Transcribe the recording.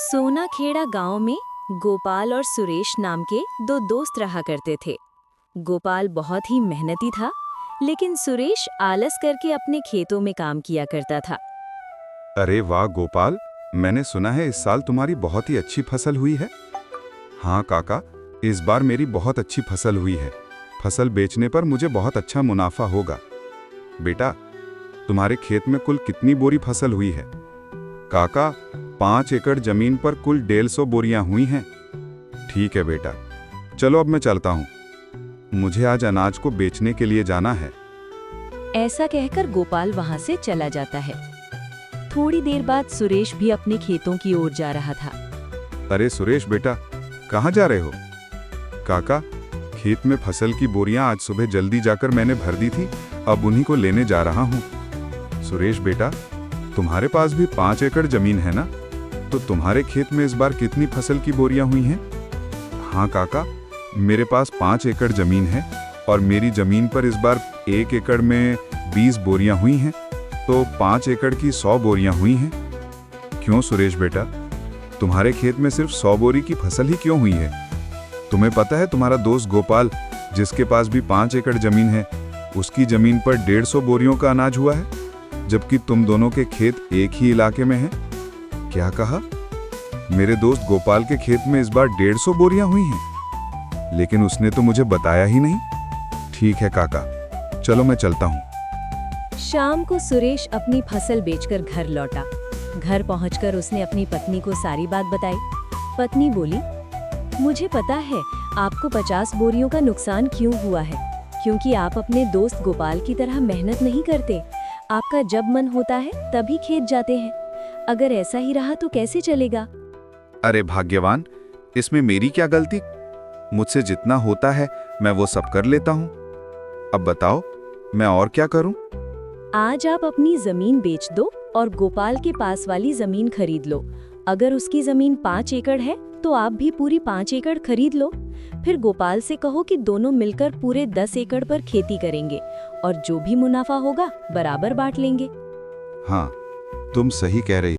सोनाखेड़ा गांव में गोपाल और सुरेश नाम के दो दोस्त रहा करते थे। गोपाल बहुत ही मेहनती था, लेकिन सुरेश आलस करके अपने खेतों में काम किया करता था। अरे वाह गोपाल, मैंने सुना है इस साल तुम्हारी बहुत ही अच्छी फसल हुई है। हाँ काका, इस बार मेरी बहुत अच्छी फसल हुई है। फसल बेचने पर मुझे बहुत अच्छा मुनाफा होगा। बेटा, तुम्हारे खेत में कुल कितनी बोरी फसल हुई है? काका, 5 एकड़ जमीन पर कुल 150 बोरियां हुई हैं। ठीक है बेटा, चलो अब मैं चलता हूँ। मुझे आज अनाज को बेचने के लिए जाना है। ऐसा कहकर गोपाल वहां से चला जाता है। थोड़ी देर बाद सुरेश भी अपने खेतों की ओर जा रहा था। अरे सुरेश बेटा, कहाँ जा रहे हो? काका, खेत में फसल की बोरियां आज सुबह जल्दी जाकर मैंने भर दी थी, अब उन्हीं को लेने जा रहा हूँ। सुरेश बेटा, तुम्हारे पास भी 5 एकड़ जमीन है ना? तो तुम्हारे खेत में इस बार कितनी फसल की बोरियां हुई हैं? हाँ काका, मेरे पास 5 एकड़ जमीन है और मेरी जमीन पर इस बार 1 एकड़ में 20 बोरियां हुई हैं, तो 5 एकड़ की 100 बोरियां हुई हैं। क्यों सुरेश बेटा, तुम्हारे खेत में सिर्फ 100 बोरी की फसल ही क्यों हुई है? तुम्हें पता है तुम्हारा दोस्त गोपाल, जिसके पास भी 5 एकड़ जमीन है, उसकी जमीन पर 150 बोरियों का अनाज हुआ है, जबकि तुम दोनों के खेत एक ही इलाके में हैं। क्या कहा? मेरे दोस्त गोपाल के खेत में इस बार 150 बोरियां हुई हैं, लेकिन उसने तो मुझे बताया ही नहीं। ठीक है काका, चलो मैं चलता हूँ। शाम को सुरेश अपनी फसल बेचकर घर लौटा। घर पहुंचकर उसने अपनी पत्नी को सारी बात बताई। पत्नी बोली, मुझे पता है आपको 50 बोरियों का नुकसान क्यों हुआ है, क्योंकि आप अपने दोस्त गोपाल की तरह मेहनत नहीं करते। आपका जब मन होता है तभी खेत जाते हैं। अगर ऐसा ही रहा तो कैसे चलेगा? अरे भाग्यवान, इसमें मेरी क्या गलती? मुझसे जितना होता है मैं वो सब कर लेता हूँ। अब बताओ, मैं और क्या करूँ? आज आप अपनी जमीन बेच दो और गोपाल के पास वाली जमीन खरीद लो। अगर उसकी जमीन 5 एकड़ है तो आप भी पूरी 5 एकड़ खरीद लो। फिर गोपाल से कहो कि दोनों मिलकर पूरे 10 एकड़ पर खेती करेंगे और जो भी मुनाफा होगा बराबर बांट लेंगे। हाँ, तुम सही कह रही